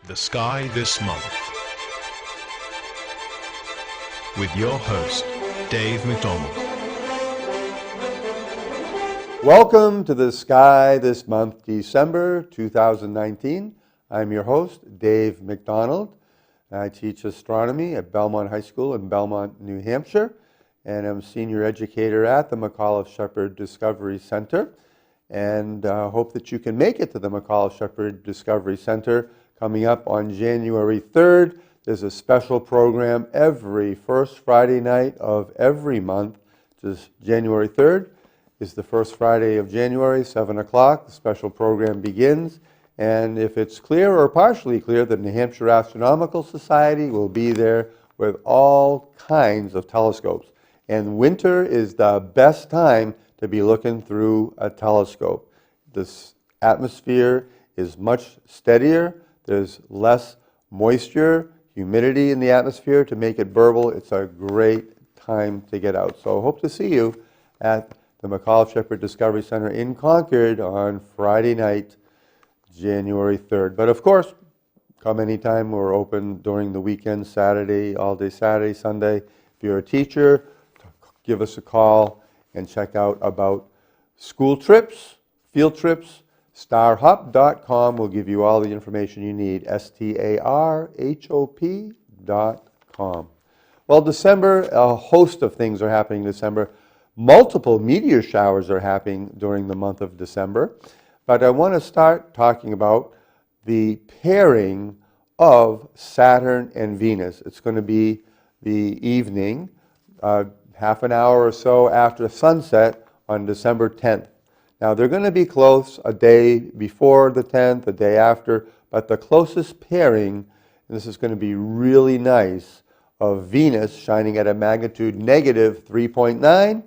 The Sky This Month with your host, Dave McDonald. Welcome to The Sky This Month, December 2019. I'm your host, Dave McDonald. I teach astronomy at Belmont High School in Belmont, New Hampshire, and I'm a senior educator at the McAuliffe Shepard Discovery Center. And hope that you can make it to the McAuliffe Shepard Discovery Center coming up on January 3rd. There's a special program every first Friday night of every month. Just January 3rd is the first Friday of January, 7 o'clock. The special program begins. And if it's clear or partially clear, the New Hampshire Astronomical Society will be there with all kinds of telescopes. And winter is the best time to be looking through a telescope. This atmosphere is much steadier. There's less moisture, humidity in the atmosphere to make it burble. It's a great time to get out. So I hope to see you at the McAuliffe Shepard Discovery Center in Concord on Friday night, January 3rd. But of course, come anytime. We're open during the weekend, Saturday, all day Saturday, Sunday. If you're a teacher, give us a call and check out about school trips, field trips. Starhop.com will give you all the information you need, starhop.com. Well, December, a host of things are happening in December. Multiple meteor showers are happening during the month of December. But I want to start talking about the pairing of Saturn and Venus. It's going to be the evening, half an hour or so after sunset on December 10th. Now, they're going to be close a day before the 10th, a day after, but the closest pairing, and this is going to be really nice, of Venus shining at a magnitude negative 3.9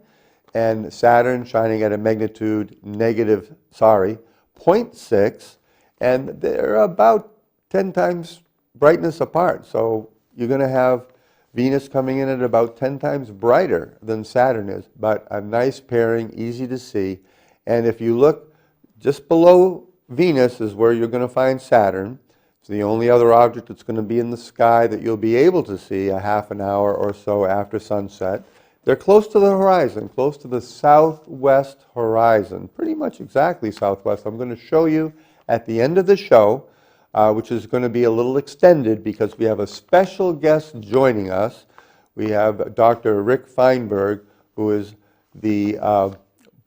and Saturn shining at a magnitude negative 0.6, and they're about 10 times brightness apart. So you're going to have Venus coming in at about 10 times brighter than Saturn is, but a nice pairing, easy to see. And if you look just below Venus is where you're going to find Saturn. It's the only other object that's going to be in the sky that you'll be able to see a half an hour or so after sunset. They're close to the horizon, close to the southwest horizon, pretty much exactly southwest. I'm going to show you at the end of the show, which is going to be a little extended because we have a special guest joining us. We have Dr. Rick Feinberg, who is the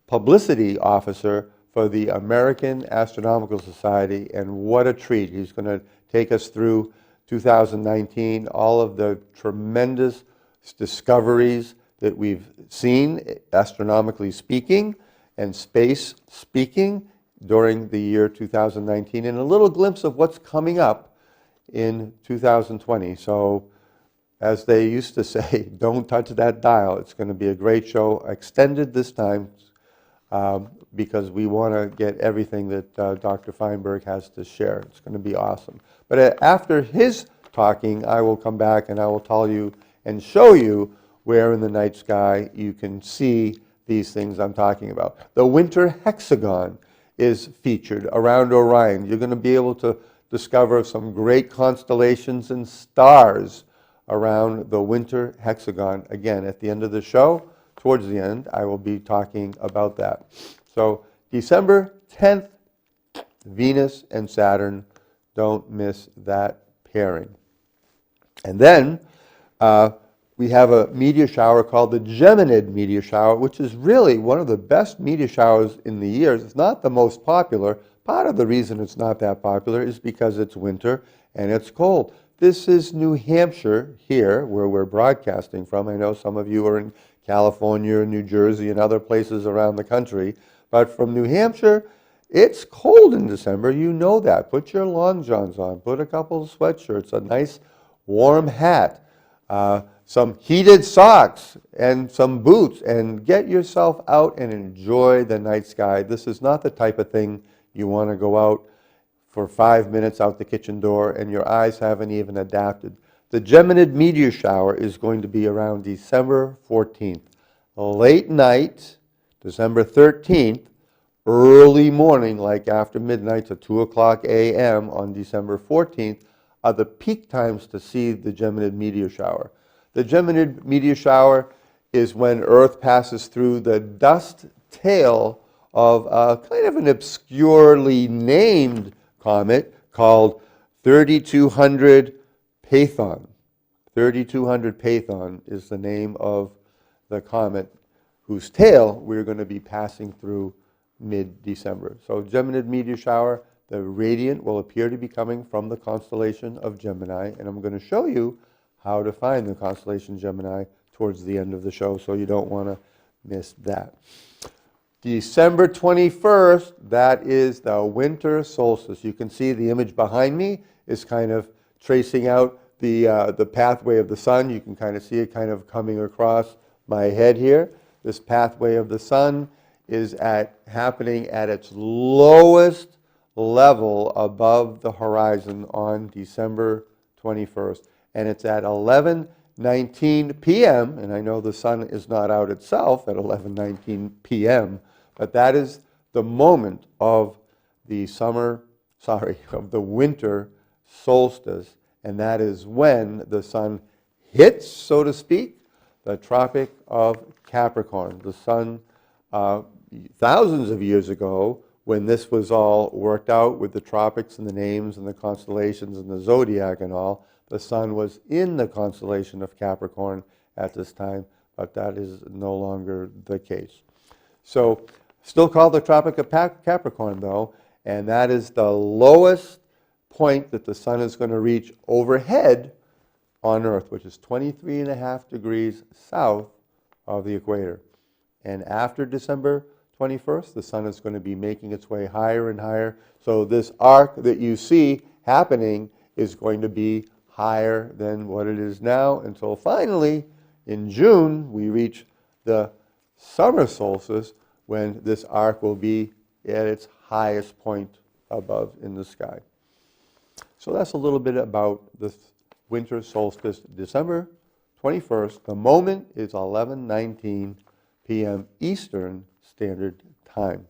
publicity officer for the American Astronomical Society, and what a treat. He's going to take us through 2019, all of the tremendous discoveries that we've seen, astronomically speaking, and space speaking during the year 2019, and a little glimpse of what's coming up in 2020. So, as they used to say, don't touch that dial. It's going to be a great show, extended this time, because we want to get everything that Dr. Feinberg has to share. It's going to be awesome. But after his talking, I will come back and I will tell you and show you where in the night sky you can see these things I'm talking about. The winter hexagon is featured around Orion. You're going to be able to discover some great constellations and stars around the winter hexagon. Again, at the end of the show, towards the end, I will be talking about that. So December 10th, Venus and Saturn, don't miss that pairing. And then we have a meteor shower called the Geminid meteor shower, which is really one of the best meteor showers in the years. It's not the most popular. Part of the reason it's not that popular is because it's winter and it's cold. This is New Hampshire here, where we're broadcasting from. I know some of you are in California, New Jersey, and other places around the country. But from New Hampshire, it's cold in December. You know that. Put your long johns on. Put a couple of sweatshirts, a nice warm hat, some heated socks, and some boots, and get yourself out and enjoy the night sky. This is not the type of thing you want to go out for 5 minutes out the kitchen door and your eyes haven't even adapted. The Geminid meteor shower is going to be around December 14th. Late night, December 13th, early morning, like after midnight to 2 o'clock a.m. on December 14th, are the peak times to see the Geminid meteor shower. The Geminid meteor shower is when Earth passes through the dust tail of kind of an obscurely named comet called 3200 Python. 3200 Python is the name of the comet whose tail we're going to be passing through mid-December. So Geminid meteor shower, the radiant will appear to be coming from the constellation of Gemini, and I'm going to show you how to find the constellation Gemini towards the end of the show, so you don't want to miss that. December 21st, that is the winter solstice. You can see the image behind me is kind of tracing out the pathway of the sun. You can kind of see it kind of coming across my head here. This pathway of the sun is happening at its lowest level above the horizon on December 21st. And it's at 11:19 p.m., and I know the sun is not out itself at 11:19 p.m., but that is the moment of the winter solstice, and that is when the sun hits, so to speak, the Tropic of Capricorn. The sun, thousands of years ago, when this was all worked out with the tropics and the names and the constellations and the zodiac and all, the sun was in the constellation of Capricorn at this time, but that is no longer the case. So, still called the Tropic of Capricorn, though, and that is the lowest point that the sun is going to reach overhead on Earth, which is 23.5 degrees south of the equator. And after December 21st, the sun is going to be making its way higher and higher. So this arc that you see happening is going to be higher than what it is now until finally, in June, we reach the summer solstice when this arc will be at its highest point above in the sky. So that's a little bit about this winter solstice, December 21st. The moment is 11:19 p.m. Eastern Standard Time.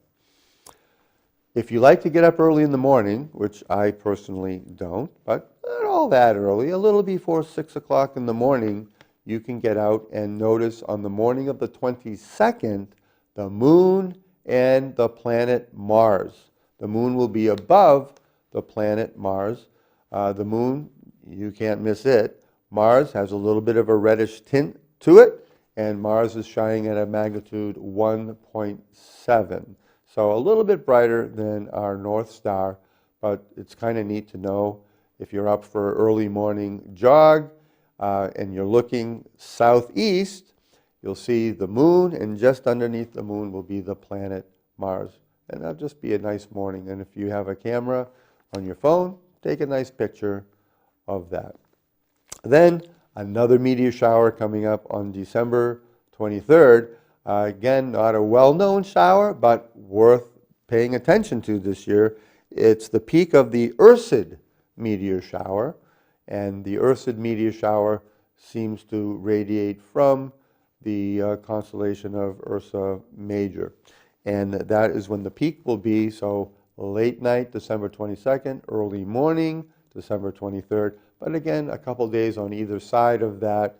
If you like to get up early in the morning, which I personally don't, but not all that early, a little before 6 o'clock in the morning, you can get out and notice on the morning of the 22nd, the moon and the planet Mars. The moon will be above the planet Mars. The moon, you can't miss it. Mars has a little bit of a reddish tint to it, and Mars is shining at a magnitude 1.7. So a little bit brighter than our North Star, but it's kind of neat to know if you're up for an early morning jog and you're looking southeast, you'll see the moon, and just underneath the moon will be the planet Mars. And that'll just be a nice morning. And if you have a camera on your phone, take a nice picture of that. Then another meteor shower coming up on December 23rd. Again, not a well-known shower, but worth paying attention to this year. It's the peak of the Ursid meteor shower, and the Ursid meteor shower seems to radiate from the constellation of Ursa Major. And that is when the peak will be, so late night, December 22nd, early morning, December 23rd. But again, a couple days on either side of that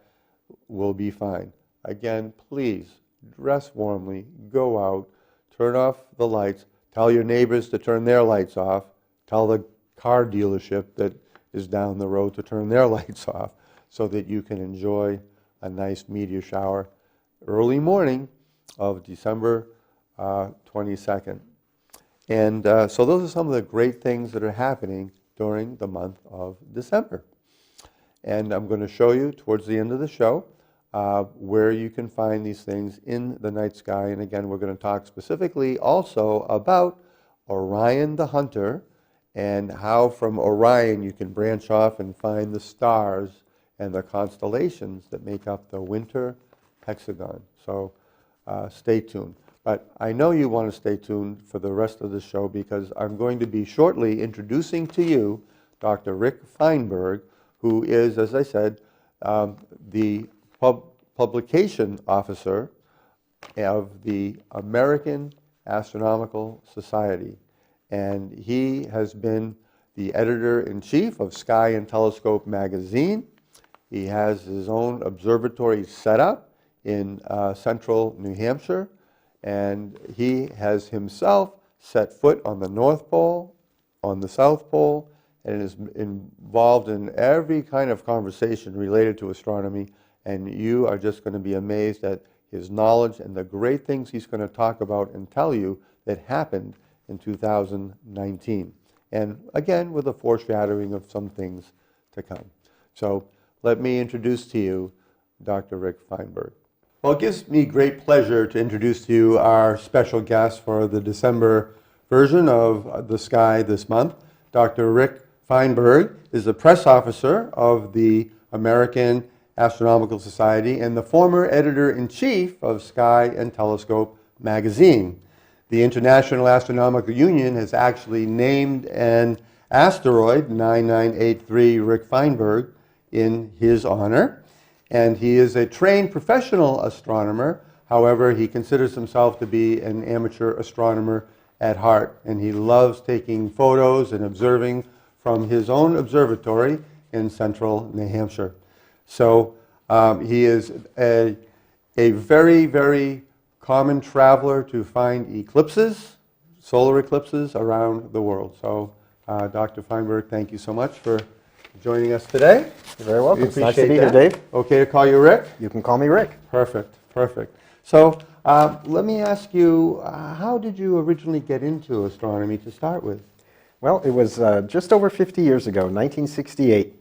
will be fine. Again, please dress warmly, go out, turn off the lights, tell your neighbors to turn their lights off, tell the car dealership that is down the road to turn their lights off so that you can enjoy a nice meteor shower early morning of December 22nd. And so those are some of the great things that are happening during the month of December. And I'm going to show you towards the end of the show where you can find these things in the night sky. And again, we're going to talk specifically also about Orion the Hunter and how from Orion you can branch off and find the stars and the constellations that make up the winter hexagon. So stay tuned. But I know you want to stay tuned for the rest of the show because I'm going to be shortly introducing to you Dr. Rick Feinberg, who is, as I said, the publication officer of the American Astronomical Society. And he has been the editor-in-chief of Sky and Telescope magazine. He has his own observatory set up in central New Hampshire, and he has himself set foot on the North Pole, on the South Pole, and is involved in every kind of conversation related to astronomy, and you are just going to be amazed at his knowledge and the great things he's going to talk about and tell you that happened in 2019. And again, with a foreshadowing of some things to come. So let me introduce to you Dr. Rick Feinberg. Well, it gives me great pleasure to introduce to you our special guest for the December version of The Sky this month. Dr. Rick Feinberg is the press officer of the American Astronomical Society and the former editor-in-chief of Sky and Telescope magazine. The International Astronomical Union has actually named an asteroid, 9983 Rick Feinberg, in his honor. And he is a trained professional astronomer. However, he considers himself to be an amateur astronomer at heart. And he loves taking photos and observing from his own observatory in central New Hampshire. So he is a very, very common traveler to find eclipses, solar eclipses around the world. So Dr. Feinberg, thank you so much for joining us today. You're very welcome. We It's nice to be appreciate here, that. Dave. Okay to call you Rick? You can call me Rick. Perfect, perfect. So let me ask you, how did you originally get into astronomy to start with? Well, it was just over 50 years ago, 1968.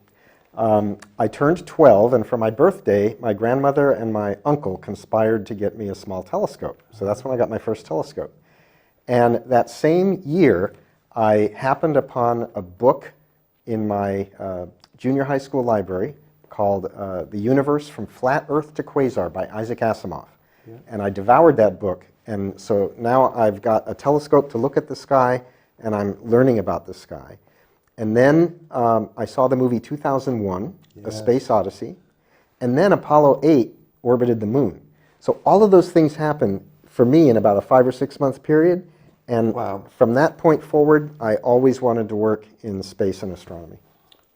I turned 12, and for my birthday, my grandmother and my uncle conspired to get me a small telescope. So that's when I got my first telescope. And that same year, I happened upon a book in my junior high school library called The Universe from Flat Earth to Quasar by Isaac Asimov. Yeah. And I devoured that book. And so now I've got a telescope to look at the sky, and I'm learning about the sky. And then I saw the movie 2001, A Space Odyssey, and then Apollo 8 orbited the moon. So all of those things happened for me in about a 5 or 6 month period, and from that point forward, I always wanted to work in space and astronomy.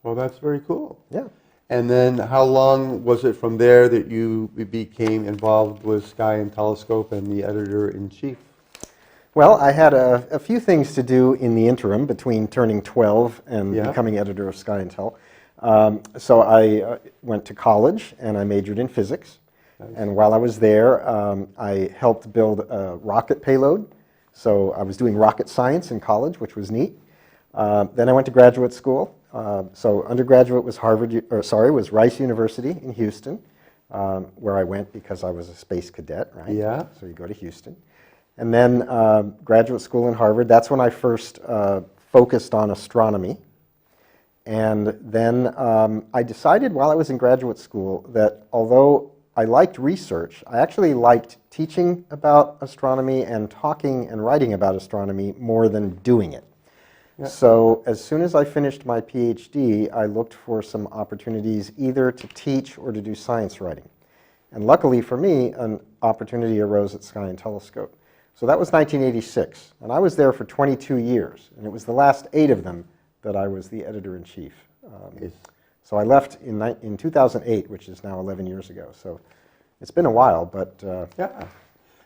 Well, that's very cool. Yeah. And then how long was it from there that you became involved with Sky and Telescope and the editor-in-chief? Well, I had a few things to do in the interim between turning 12 and becoming editor of Sky and Tel. So I went to college and I majored in physics. Nice. And while I was there, I helped build a rocket payload. So I was doing rocket science in college, which was neat. Then I went to graduate school. So undergraduate was was Rice University in Houston, where I went because I was a space cadet, right? Yeah. So you go to Houston. And then graduate school in Harvard. That's when I first focused on astronomy. And then I decided while I was in graduate school that although I liked research, I actually liked teaching about astronomy and talking and writing about astronomy more than doing it. Yeah. So as soon as I finished my PhD, I looked for some opportunities either to teach or to do science writing. And luckily for me, an opportunity arose at Sky and Telescope. So that was 1986, and I was there for 22 years, and it was the last 8 of them that I was the editor-in-chief. So I left in 2008, which is now 11 years ago. So it's been a while, but... Yeah.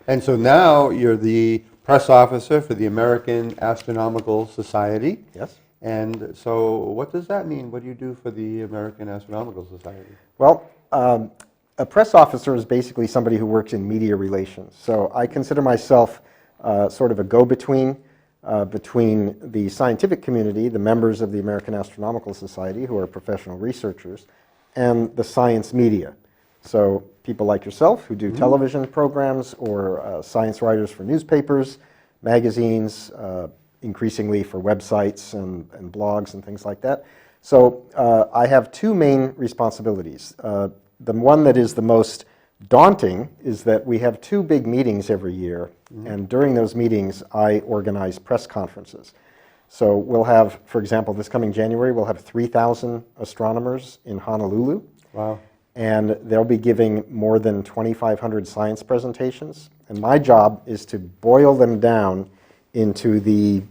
And so now you're the press officer for the American Astronomical Society. Yes. And so what does that mean? What do you do for the American Astronomical Society? Well, a press officer is basically somebody who works in media relations. So I consider myself sort of a go-between between the scientific community, the members of the American Astronomical Society, who are professional researchers, and the science media. So people like yourself who do television programs or science writers for newspapers, magazines, increasingly for websites and blogs and things like that. So I have 2 main responsibilities. The one that is the most daunting is that we have 2 big meetings every year, and during those meetings I organize press conferences. So we'll have, for example, this coming January, we'll have 3,000 astronomers in Honolulu. Wow. And they'll be giving more than 2,500 science presentations. And my job is to boil them down into the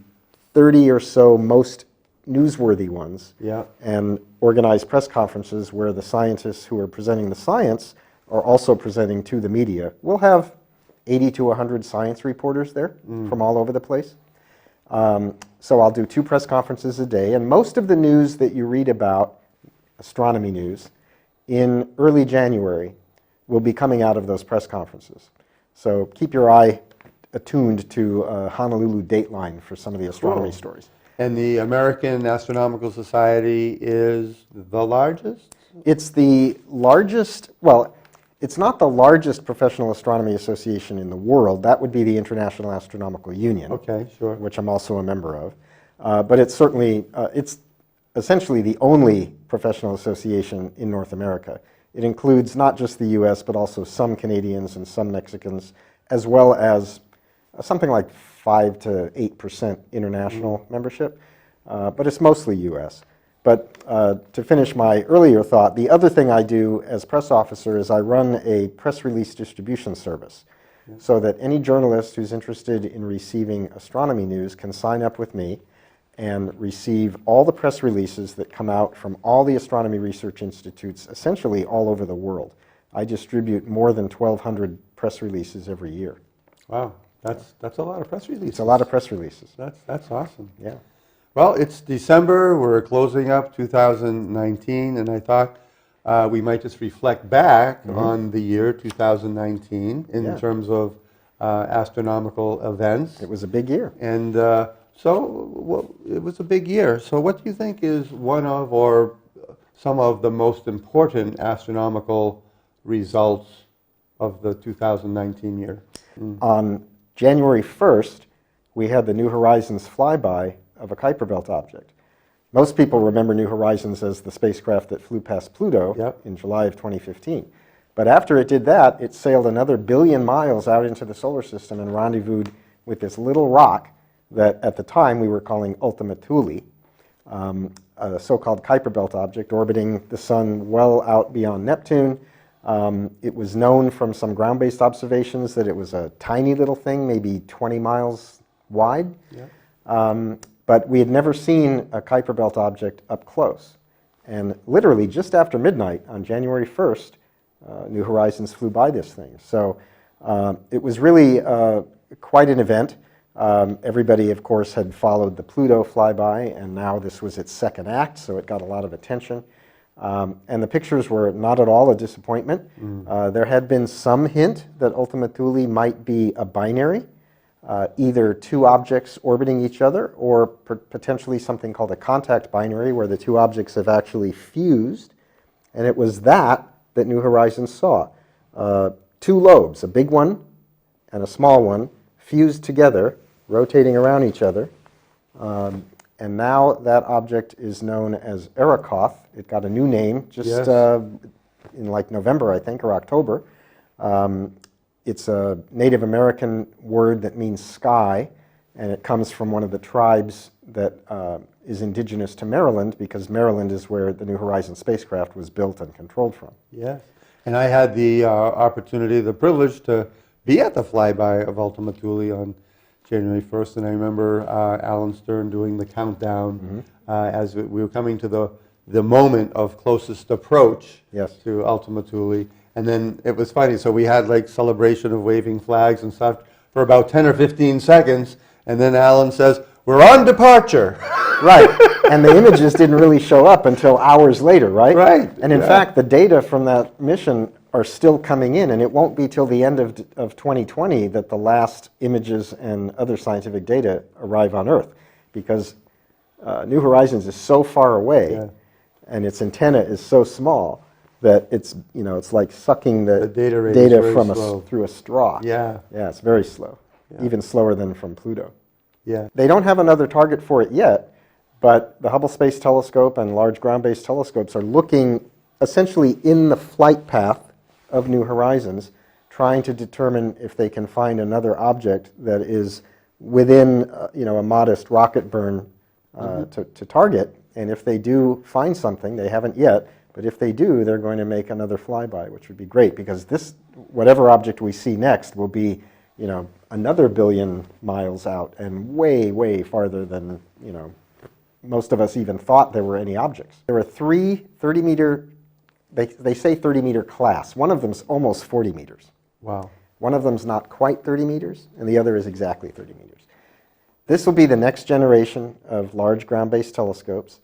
30 or so most newsworthy ones, Yeah. and organize press conferences where the scientists who are presenting the science are also presenting to the media. We'll have 80 to 100 science reporters there from all over the place. So I'll do 2 press conferences a day, and most of the news that you read about, astronomy news, in early January will be coming out of those press conferences. So keep your eye attuned to Honolulu Dateline for some of the astronomy Cool. stories. And the American Astronomical Society is the largest? It's the largest, well, it's not the largest professional astronomy association in the world. That would be the International Astronomical Union, Okay, sure. which I'm also a member of. But it's certainly, it's essentially the only professional association in North America. It includes not just the US, but also some Canadians and some Mexicans, as well as something like 5 to 8% international membership, but it's mostly US. But to finish my earlier thought, the other thing I do as press officer is I run a press release distribution service, so that any journalist who's interested in receiving astronomy news can sign up with me and receive all the press releases that come out from all the astronomy research institutes, essentially all over the world. I distribute more than 1,200 press releases every year. Wow, that's a lot of press releases. It's a lot of press releases. That's awesome. Yeah. Well, it's December, we're closing up 2019, and I thought we might just reflect back on the year 2019 in Yeah. terms of astronomical events. It was a big year. And well, it was a big year. So what do you think is one of or some of the most important astronomical results of the 2019 year? On January 1st, we had the New Horizons flyby of a Kuiper Belt object. Most people remember New Horizons as the spacecraft that flew past Pluto Yep. in July of 2015. But after it did that, it sailed another 1 billion miles out into the solar system and rendezvoused with this little rock that at the time we were calling Ultima Thule, a so-called Kuiper Belt object orbiting the sun well out beyond Neptune. It was known from some ground-based observations that it was a tiny little thing, maybe 20 miles wide. Yeah. But we had never seen a Kuiper Belt object up close. And literally just after midnight on January 1st, New Horizons flew by this thing. So it was really quite an event. Everybody, of course, had followed the Pluto flyby, and now this was its second act, so it got a lot of attention. And the pictures were not at all a disappointment. There had been some hint that Ultima Thule might be a binary, either 2 objects orbiting each other or potentially something called a contact binary, where the 2 objects have actually fused. And it was that New Horizons saw. 2 lobes, a big one and a small one, fused together, rotating around each other. And now that object is known as Arrokoth. It got a new name just Yes. in like November, I think, or October. It's a Native American word that means sky, and it comes from one of the tribes that is indigenous to Maryland, because Maryland is where the New Horizons spacecraft was built and controlled from. Yes. And I had the opportunity, the privilege to be at the flyby of Ultima Thule on January 1st, and I remember Alan Stern doing the countdown as we were coming to the moment of closest approach Yes. to Ultima Thule. And then it was funny, so we had like celebration of waving flags and stuff for about 10 or 15 seconds, and then Alan says, "We're on departure." Right, and the images didn't really show up until hours later, right? Right, And in yeah. fact, the data from that mission are still coming in, and it won't be till the end of 2020 that the last images and other scientific data arrive on Earth, because New Horizons is so far away, Yeah. and its antenna is so small that it's like sucking the data rate is very from slow. through a straw. Yeah, Yeah, it's very slow, Yeah. even slower than from Pluto. yeah. They don't have another target for it yet, but the Hubble Space Telescope and large ground-based telescopes are looking essentially in the flight path of New Horizons, trying to determine if they can find another object that is within a modest rocket burn to target. And if they do find something, they haven't yet, but if they do, they're going to make another flyby, which would be great, because this, whatever object we see next, will be another 1 billion miles out and way, way farther than most of us even thought there were any objects. There are three 30-meter, they say 30-meter class. One of them's almost 40 meters. Wow. One of them's not quite 30 meters, and the other is exactly 30 meters. This will be the next generation of large ground-based telescopes.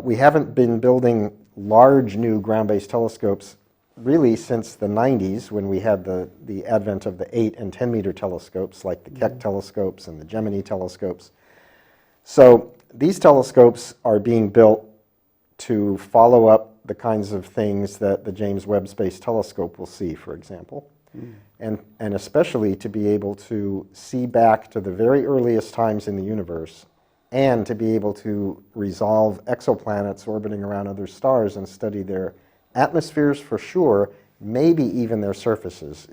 We haven't been building large new ground-based telescopes really since the 90s, when we had the advent of the 8 and 10 meter telescopes like the Keck telescopes and the Gemini telescopes. So these telescopes are being built to follow up the kinds of things that the James Webb Space Telescope will see, for example, and especially to be able to see back to the very earliest times in the universe and to be able to resolve exoplanets orbiting around other stars and study their atmospheres for sure, maybe even their surfaces,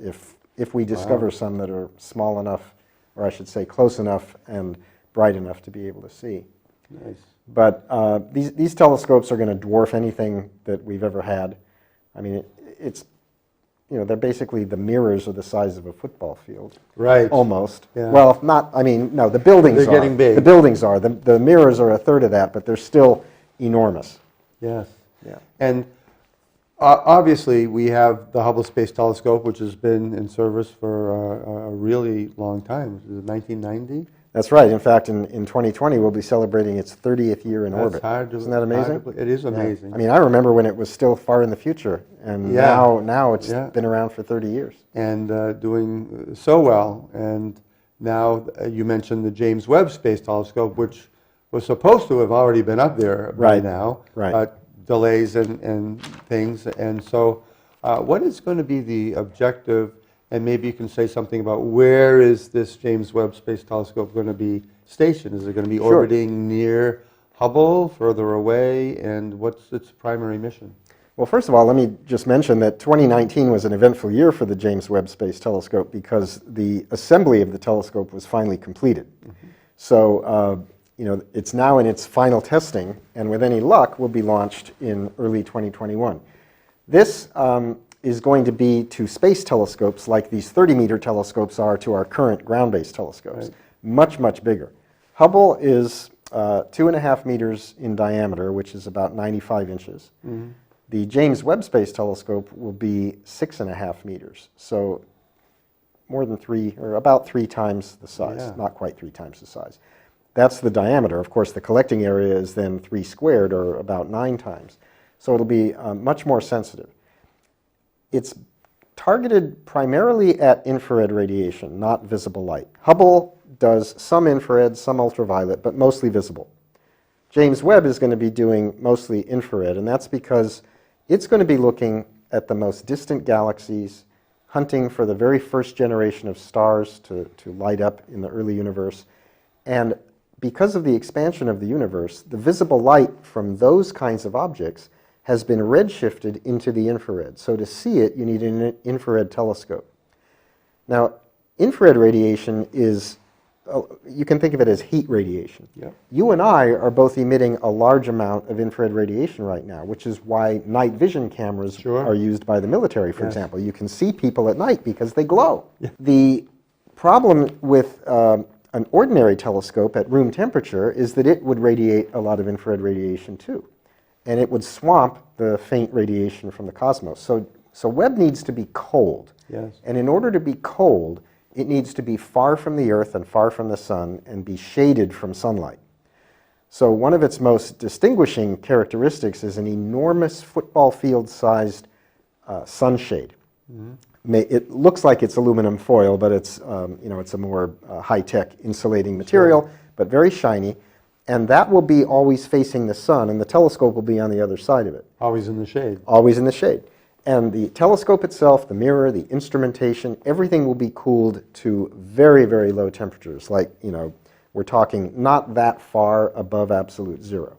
if we discover some that are small enough, or I should say close enough and bright enough to be able to see. Nice. But these telescopes are going to dwarf anything that we've ever had. I mean, it's, you know, they're basically the mirrors are the size of a football field. Right. Almost. Yeah. Well, not, I mean, no, the buildings are. They're getting big. The buildings are. The mirrors are a third of that, but they're still enormous. Yes. Yeah. And obviously, we have the Hubble Space Telescope, which has been in service for a really long time. Is it 1990? That's right. In fact, in 2020, we'll be celebrating its 30th year in orbit. Isn't that amazing? It is amazing. Yeah. I mean, I remember when it was still far in the future, and now it's been around for 30 years. And doing so well. And now you mentioned the James Webb Space Telescope, which was supposed to have already been up there by now. Right. Delays and things. And so what is going to be the objective? And maybe you can say something about where is this James Webb Space Telescope going to be stationed? Is it going to be orbiting near Hubble, further away? And what's its primary mission? Well, first of all, let me just mention that 2019 was an eventful year for the James Webb Space Telescope because the assembly of the telescope was finally completed. So, you know, it's now in its final testing, and with any luck, will be launched in early 2021. This is going to be to space telescopes like these 30-meter telescopes are to our current ground-based telescopes. Right. Much, much bigger. Hubble is 2.5 meters in diameter, which is about 95 inches. The James Webb Space Telescope will be 6.5 meters, so more than about 3 times the size, not quite 3 times the size. That's the diameter. Of course, the collecting area is then 3 squared, or about 9 times. So it'll be much more sensitive. It's targeted primarily at infrared radiation, not visible light. Hubble does some infrared, some ultraviolet, but mostly visible. James Webb is going to be doing mostly infrared, and that's because it's going to be looking at the most distant galaxies, hunting for the very first generation of stars to light up in the early universe. And because of the expansion of the universe, the visible light from those kinds of objects has been redshifted into the infrared. So to see it, you need an infrared telescope. Now, infrared radiation is, you can think of it as heat radiation. You and I are both emitting a large amount of infrared radiation right now, which is why night vision cameras are used by the military, for example. You can see people at night because they glow. The problem with an ordinary telescope at room temperature is that it would radiate a lot of infrared radiation too. And it would swamp the faint radiation from the cosmos. So Webb needs to be cold. And in order to be cold, it needs to be far from the Earth and far from the sun and be shaded from sunlight. So one of its most distinguishing characteristics is an enormous football field-sized sunshade. It looks like it's aluminum foil, but it's, you know, it's a more high-tech insulating material, but very shiny. And that will be always facing the sun, and the telescope will be on the other side of it. Always in the shade. Always in the shade. And the telescope itself, the mirror, the instrumentation, everything will be cooled to very, very low temperatures. Like, you know, we're talking not that far above absolute zero.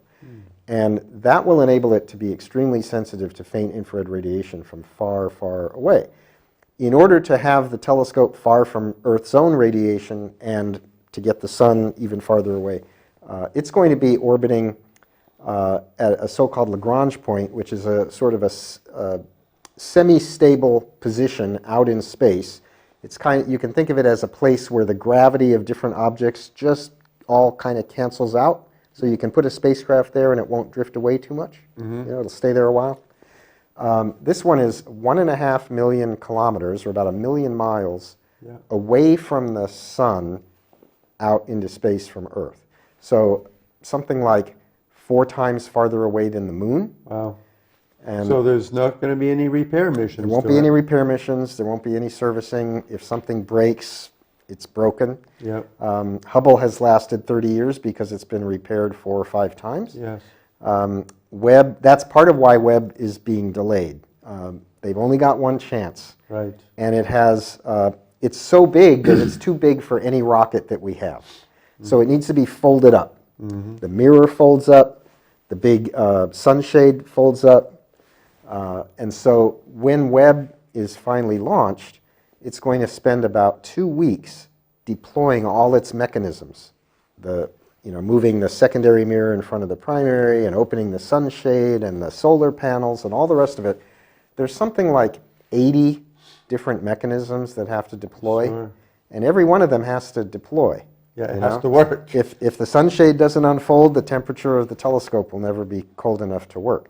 And that will enable it to be extremely sensitive to faint infrared radiation from far, far away. In order to have the telescope far from Earth's own radiation and to get the sun even farther away, it's going to be orbiting at a so-called Lagrange point, which is a sort of a semi-stable position out in space. It's you can think of it as a place where the gravity of different objects just all kind of cancels out, So you can put a spacecraft there and it won't drift away too much. You know, it'll stay there a while. This one is 1.5 million kilometers, or about 1 million miles, away from the sun out into space from Earth. So something like 4 times farther away than the moon. Wow. And So there's not going to be any repair missions. there won't be any repair missions. There won't be any servicing. If something breaks, it's broken. Yep. Hubble has lasted 30 years because it's been repaired 4 or 5 times. Yes. Webb, that's part of why Webb is being delayed. They've only got one chance. Right. And it has, it's so big that it's too big for any rocket that we have. So it needs to be folded up. The mirror folds up, the big sunshade folds up. And so when Webb is finally launched, it's going to spend about 2 weeks deploying all its mechanisms. Moving the secondary mirror in front of the primary and opening the sunshade and the solar panels and all the rest of it. There's something like 80 different mechanisms that have to deploy. Sure. And every one of them has to deploy. Yeah, it you has know? to work. If the sunshade doesn't unfold, the temperature of the telescope will never be cold enough to work.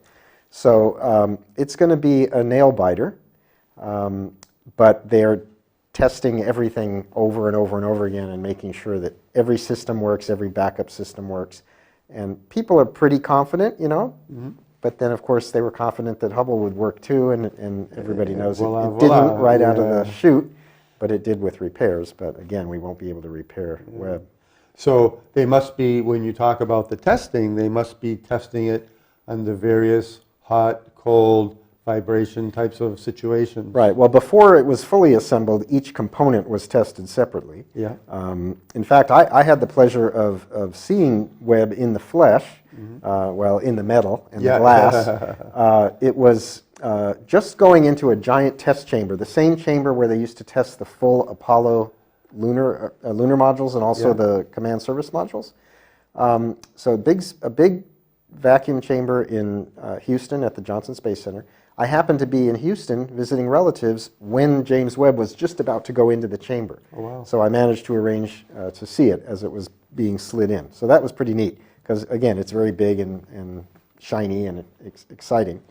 So it's going to be a nail biter, but they're testing everything over and over and over again and making sure that every system works, every backup system works. And people are pretty confident, you know, but then of course they were confident that Hubble would work too, and everybody knows voila, it didn't voila, right out of the yeah. chute, but it did with repairs. But again, we won't be able to repair Webb. So they must be, when you talk about the testing, they must be testing it under various hot, cold, vibration types of situations. Right. Well, before it was fully assembled, each component was tested separately. Yeah. In fact, I had the pleasure of seeing Webb in the flesh, well, in the metal and the glass. It was just going into a giant test chamber, the same chamber where they used to test the full Apollo lunar modules and also the command service modules. So a big vacuum chamber in Houston at the Johnson Space Center. I happened to be in Houston visiting relatives when James Webb was just about to go into the chamber. Oh, wow. So I managed to arrange to see it as it was being slid in. So that was pretty neat because, again, it's very big and shiny and exciting.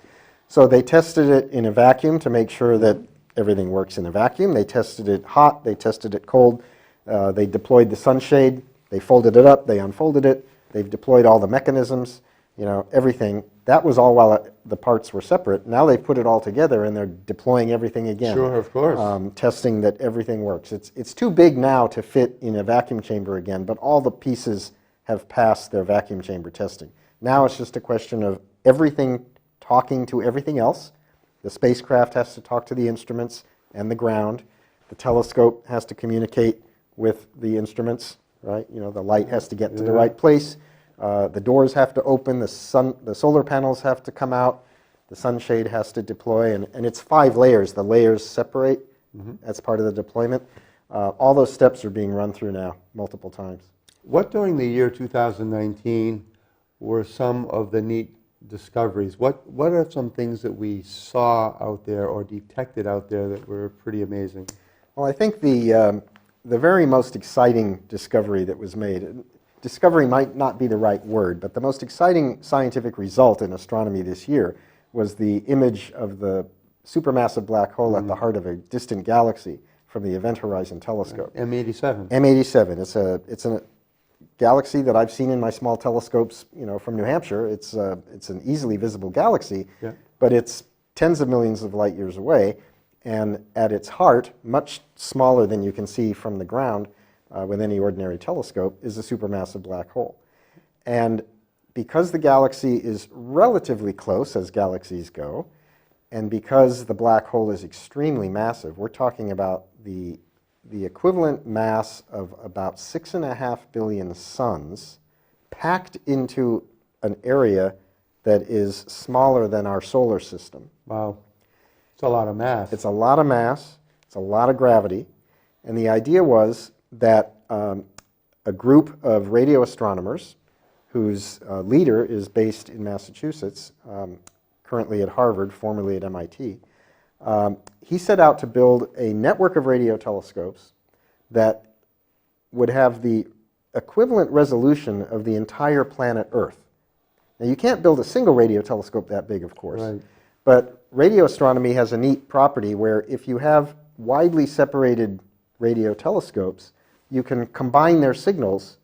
So they tested it in a vacuum to make sure that everything works in a vacuum. They tested it hot. They tested it cold. They deployed the sunshade. They folded it up. They unfolded it. They've deployed all the mechanisms, you know, everything. That was all while the parts were separate. Now they put it all together and they're deploying everything again. Sure, of course. Testing that everything works. It's too big now to fit in a vacuum chamber again, but all the pieces have passed their vacuum chamber testing. Now it's just a question of everything talking to everything else. The spacecraft has to talk to the instruments and the ground. The telescope has to communicate with the instruments, right? You know, the light has to get to the right place. The doors have to open, the solar panels have to come out, the sunshade has to deploy, and it's 5 layers. The layers separate as part of the deployment. All those steps are being run through now multiple times. What during the year 2019 were some of the neat discoveries? What are some things that we saw out there or detected out there that were pretty amazing? Well, I think the very most exciting discovery that was made, discovery might not be the right word, but the most exciting scientific result in astronomy this year was the image of the supermassive black hole at the heart of a distant galaxy from the Event Horizon Telescope. M87. M87. It's a galaxy that I've seen in my small telescopes, you know, from New Hampshire. It's an easily visible galaxy, but it's tens of millions of light years away, and at its heart, much smaller than you can see from the ground, with any ordinary telescope, is a supermassive black hole. And because the galaxy is relatively close as galaxies go, and because the black hole is extremely massive, we're talking about the equivalent mass of about 6.5 billion suns packed into an area that is smaller than our solar system. Wow. It's a lot of mass. It's a lot of mass, it's a lot of gravity, and the idea was that a group of radio astronomers whose leader is based in Massachusetts, currently at Harvard, formerly at MIT, he set out to build a network of radio telescopes that would have the equivalent resolution of the entire planet Earth. Now, you can't build a single radio telescope that big, of course, Right. but radio astronomy has a neat property where if you have widely separated radio telescopes, you can combine their signals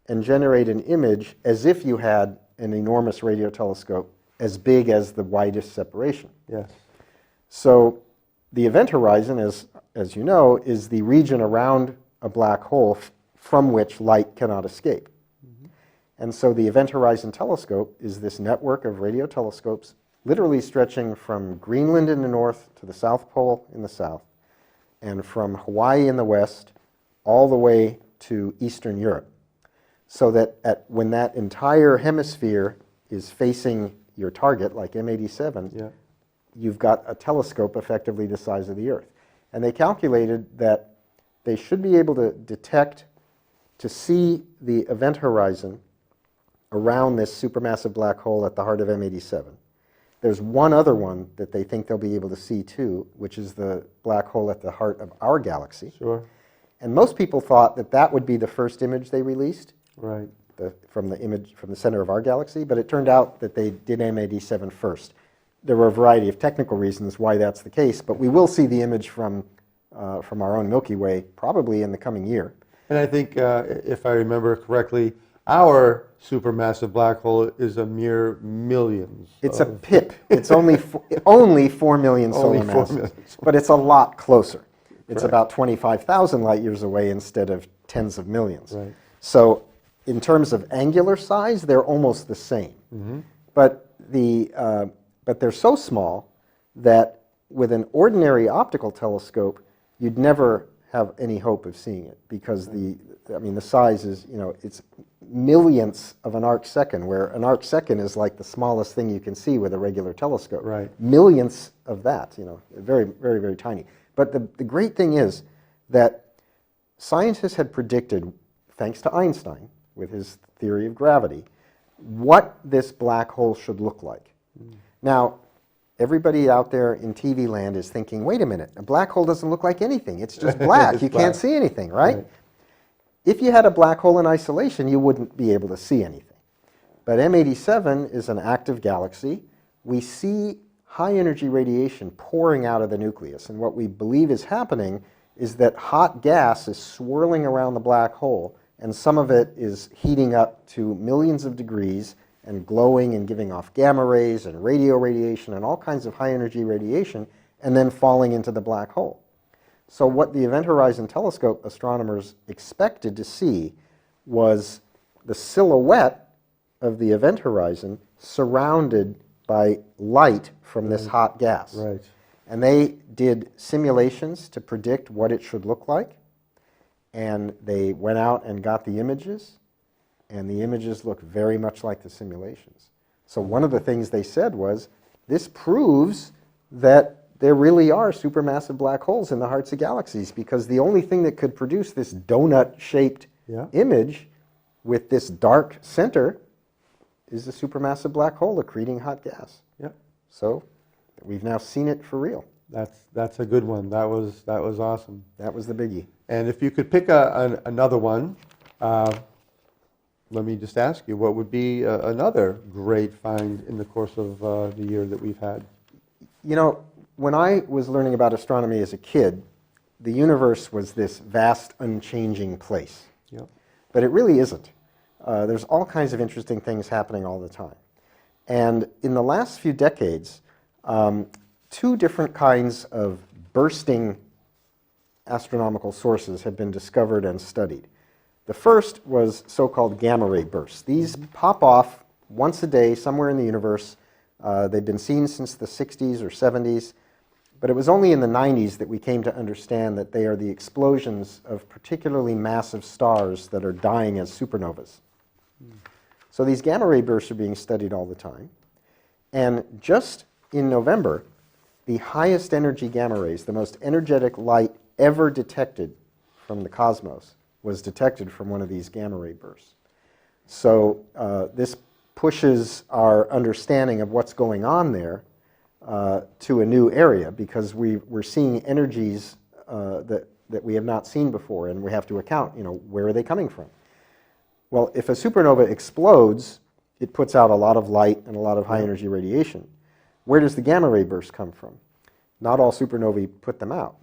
and generate an image as if you had an enormous radio telescope as big as the widest separation. Yes. So the event horizon, as you know, is the region around a black hole from which light cannot escape. And so the Event Horizon Telescope is this network of radio telescopes literally stretching from Greenland in the north to the South Pole in the south, and from Hawaii in the west all the way to Eastern Europe. So that when that entire hemisphere is facing your target, like M87, Yeah. you've got a telescope effectively the size of the Earth. And they calculated that they should be able to detect, to see the event horizon around this supermassive black hole at the heart of M87. There's one other one that they think they'll be able to see too, which is the black hole at the heart of our galaxy. Sure. And most people thought that that would be the first image they released, Right. from the center of our galaxy, but it turned out that they did M87 first. There were a variety of technical reasons why that's the case, but we will see the image from our own Milky Way probably in the coming year. And I think, if I remember correctly, our supermassive black hole is a mere millions. It's a pip. It's only 4 million solar Only 4 masses, million. but it's a lot closer. It's Right. about 25,000 light years away instead of tens of millions. Right. So in terms of angular size, they're almost the same. But they're so small that with an ordinary optical telescope, you'd never have any hope of seeing it because the size is, it's millionths of an arc second, where an arc second is like the smallest thing you can see with a regular telescope. Right. Millionths of that, very, very, very tiny. But the great thing is that scientists had predicted, thanks to Einstein with his theory of gravity, what this black hole should look like. Now, everybody out there in TV land is thinking, wait a minute, a black hole doesn't look like anything. It's just black. It's You black. can't see anything, right? Right. If you had a black hole in isolation, you wouldn't be able to see anything. But M87 is an active galaxy. We see high energy radiation pouring out of the nucleus. And what we believe is happening is that hot gas is swirling around the black hole, and some of it is heating up to millions of degrees and glowing and giving off gamma rays and radio radiation and all kinds of high energy radiation, and then falling into the black hole. So what the Event Horizon Telescope astronomers expected to see was the silhouette of the event horizon surrounded by light from this hot gas. Right. And they did simulations to predict what it should look like, and they went out and got the images, and the images look very much like the simulations. So one of the things they said was, this proves that there really are supermassive black holes in the hearts of galaxies, because the only thing that could produce this donut-shaped Yeah. image with this dark center is a supermassive black hole accreting hot gas. Yep. So we've now seen it for real. That's a good one. That was awesome. That was the biggie. And if you could pick another one, let me just ask you, what would be another great find in the course of the year that we've had? When I was learning about astronomy as a kid, the universe was this vast, unchanging place. Yep. But it really isn't. There's all kinds of interesting things happening all the time. And in the last few decades, two different kinds of bursting astronomical sources have been discovered and studied. The first was so-called gamma ray bursts. These pop off once a day somewhere in the universe. They've been seen since the 60s or 70s, but it was only in the 90s that we came to understand that they are the explosions of particularly massive stars that are dying as supernovas. So these gamma ray bursts are being studied all the time. And just in November, the highest energy gamma rays, the most energetic light ever detected from the cosmos, was detected from one of these gamma ray bursts. So this pushes our understanding of what's going on there to a new area, because we're seeing energies that we have not seen before, and we have to account, where are they coming from? Well, if a supernova explodes, it puts out a lot of light and a lot of high-energy radiation. Where does the gamma ray burst come from? Not all supernovae put them out.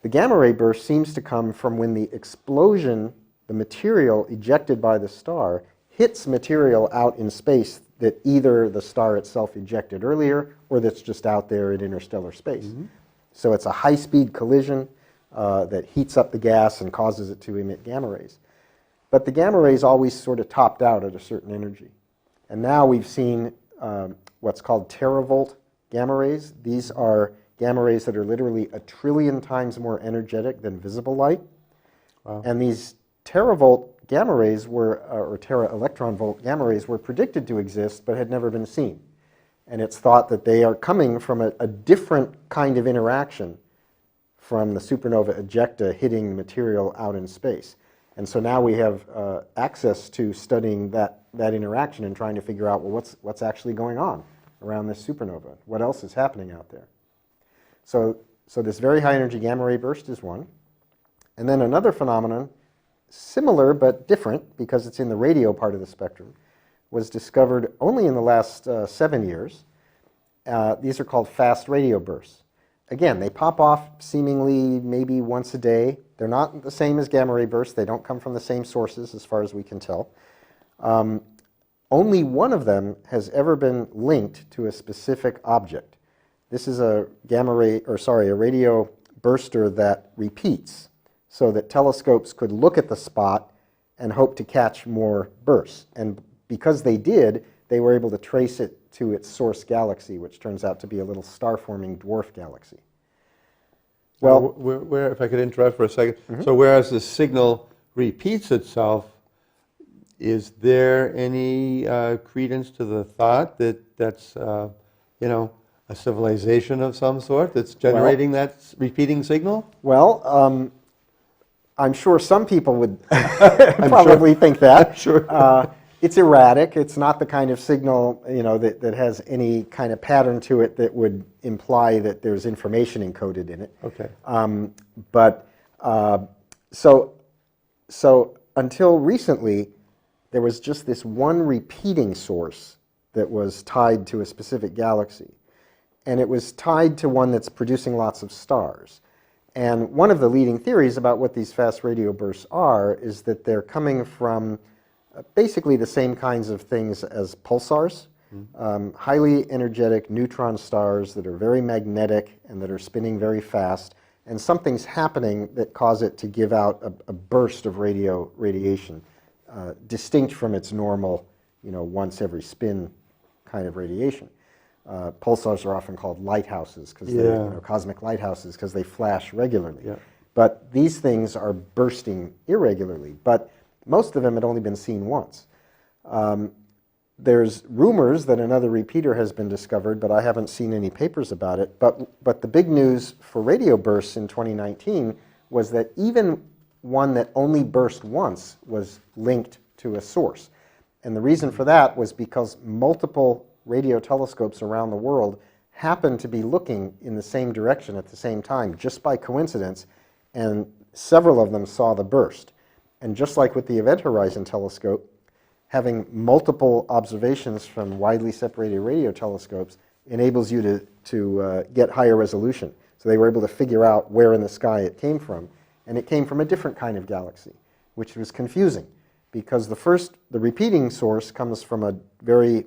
The gamma ray burst seems to come from when the explosion, the material ejected by the star, hits material out in space that either the star itself ejected earlier or that's just out there in interstellar space. So it's a high-speed collision that heats up the gas and causes it to emit gamma rays. But the gamma rays always sort of topped out at a certain energy. And now we've seen what's called teravolt gamma rays. These are gamma rays that are literally 1 trillion times more energetic than visible light. Wow. And these teravolt gamma rays were, or tera-electron volt gamma rays, were predicted to exist but had never been seen. And it's thought that they are coming from a different kind of interaction from the supernova ejecta hitting material out in space. And so now we have access to studying that interaction and trying to figure out, well, what's actually going on around this supernova? What else is happening out there? So this very high energy gamma ray burst is one. And then another phenomenon, similar but different because it's in the radio part of the spectrum, was discovered only in the last 7 years. These are called fast radio bursts. Again, they pop off seemingly maybe once a day. They're not the same as gamma ray bursts. They don't come from the same sources as far as we can tell. Only one of them has ever been linked to a specific object. This is a radio burster that repeats so that telescopes could look at the spot and hope to catch more bursts. And because they did, they were able to trace it to its source galaxy, which turns out to be a little star-forming dwarf galaxy. Well, if I could interrupt for a second. So whereas the signal repeats itself, is there any credence to the thought that that's, a civilization of some sort that's generating that repeating signal? Well, I'm sure some people would probably think that. I'm sure. It's erratic. It's not the kind of signal, that has any kind of pattern to it that would imply that there's information encoded in it. Okay. So until recently, there was just this one repeating source that was tied to a specific galaxy. And it was tied to one that's producing lots of stars. And one of the leading theories about what these fast radio bursts are is that they're coming from basically the same kinds of things as pulsars, highly energetic neutron stars that are very magnetic and that are spinning very fast, and something's happening that causes it to give out a burst of radiation, distinct from its normal, once every spin kind of radiation. Pulsars are often called lighthouses, because they're cosmic lighthouses, because they flash regularly. Yeah. But these things are bursting irregularly. But most of them had only been seen once. There's rumors that another repeater has been discovered, but I haven't seen any papers about it. But the big news for radio bursts in 2019 was that even one that only burst once was linked to a source. And the reason for that was because multiple radio telescopes around the world happened to be looking in the same direction at the same time, just by coincidence, and several of them saw the burst. And just like with the Event Horizon Telescope, having multiple observations from widely separated radio telescopes enables you to get higher resolution. So they were able to figure out where in the sky it came from. And it came from a different kind of galaxy, which was confusing, because the repeating source comes from a very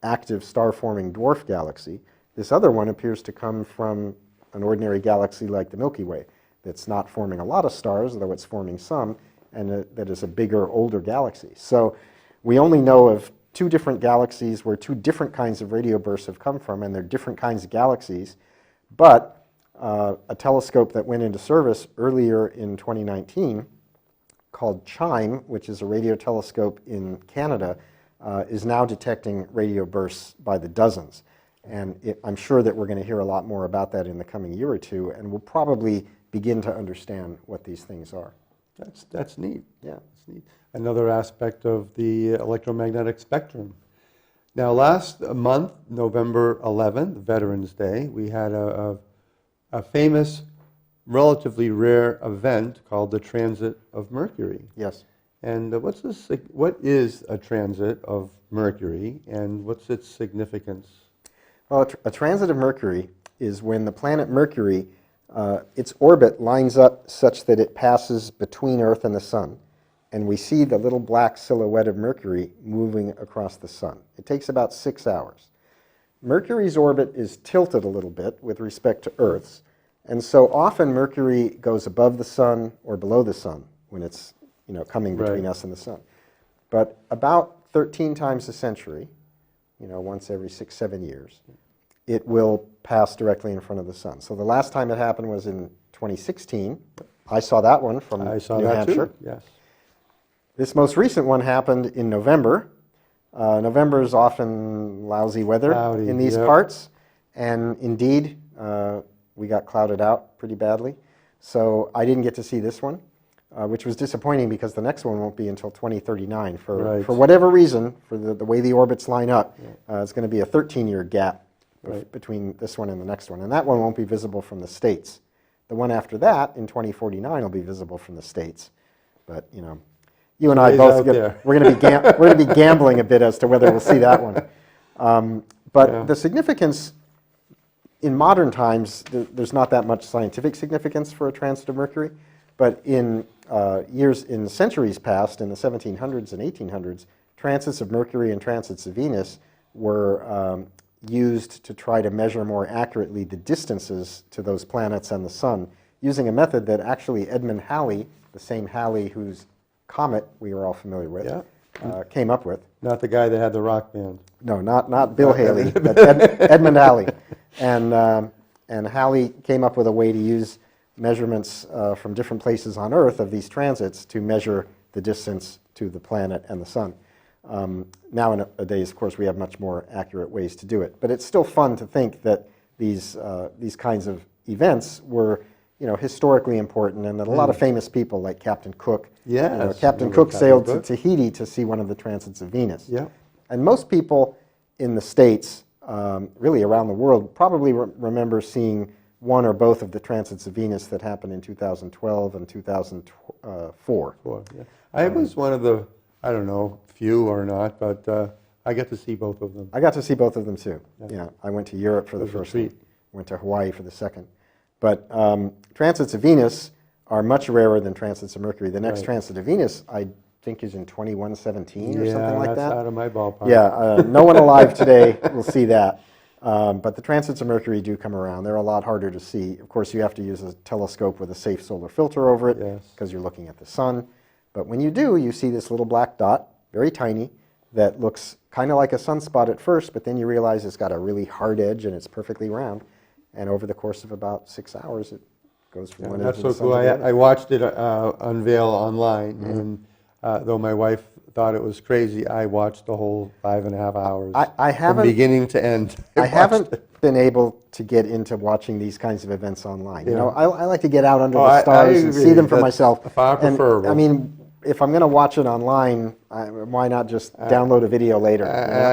active star-forming dwarf galaxy. This other one appears to come from an ordinary galaxy like the Milky Way, that's not forming a lot of stars, though it's forming some, and that is a bigger, older galaxy. So we only know of 2 different galaxies where 2 different kinds of radio bursts have come from, and they're different kinds of galaxies. But a telescope that went into service earlier in 2019 called CHIME, which is a radio telescope in Canada, is now detecting radio bursts by the dozens. And I'm sure that we're going to hear a lot more about that in the coming year or two, and we'll probably begin to understand what these things are. That's neat. Yeah. That's neat. Another aspect of the electromagnetic spectrum. Now, last month, November 11th, Veterans Day, we had a famous, relatively rare event called the Transit of Mercury. Yes. And what is a transit of Mercury, and what's its significance? Well, a transit of Mercury is when the planet Mercury, its orbit lines up such that it passes between Earth and the Sun, and we see the little black silhouette of Mercury moving across the Sun. It takes about 6 hours. Mercury's orbit is tilted a little bit with respect to Earth's, and so often Mercury goes above the Sun or below the Sun when it's coming between us and the Sun. But about 13 times a century, once every 6-7 years, it will pass directly in front of the Sun. So the last time it happened was in 2016. I saw that one from I saw New that Hampshire. too, yes. This most recent one happened in November. November is often lousy weather Cloudy, in these yep. parts, and indeed, we got clouded out pretty badly. So I didn't get to see this one, which was disappointing because the next one won't be until 2039. For whatever reason, for the way the orbits line up, it's going to be a 13-year gap between this one and the next one. And that one won't be visible from the States. The one after that, in 2049, will be visible from the States. But, you and I both, we're going to be gambling a bit as to whether we'll see that one. But the significance, in modern times, there's not that much scientific significance for a transit of Mercury. But in centuries past, in the 1700s and 1800s, transits of Mercury and transits of Venus were used to try to measure more accurately the distances to those planets and the Sun, using a method that actually Edmund Halley, the same Halley whose comet we are all familiar with, came up with. Not the guy that had the rock band. No, not Bill Haley, but Edmund Halley. And Halley came up with a way to use measurements from different places on Earth of these transits to measure the distance to the planet and the Sun. Nowadays, of course, we have much more accurate ways to do it. But it's still fun to think that these kinds of events were historically important, and that a lot of famous people like Captain Cook, Captain Cook sailed to Tahiti to see one of the transits of Venus. Yeah. And most people in the States, really around the world, probably remember seeing one or both of the transits of Venus that happened in 2012 and 2004. I was one of the, I don't know, few or not, but I get to see both of them. I got to see both of them too. Yeah, I went to Europe for the first one, went to Hawaii for the second. But transits of Venus are much rarer than transits of Mercury. The next transit of Venus, I think, is in 2117 or something like that. Yeah, that's out of my ballpark. Yeah, no one alive today will see that. But the transits of Mercury do come around. They're a lot harder to see. Of course, you have to use a telescope with a safe solar filter over it because you're looking at the Sun. But when you do, you see this little black dot, very tiny, that looks kind of like a sunspot at first, but then you realize it's got a really hard edge and it's perfectly round. And over the course of about 6 hours, it goes from one end to the sun. That's so cool. I watched it unveil online, and though my wife thought it was crazy, I watched the whole 5.5 hours from beginning to end. I haven't been able to get into watching these kinds of events online. I like to get out under the stars and see them for myself. Far preferable. I mean, if I'm going to watch it online, why not just download a video later?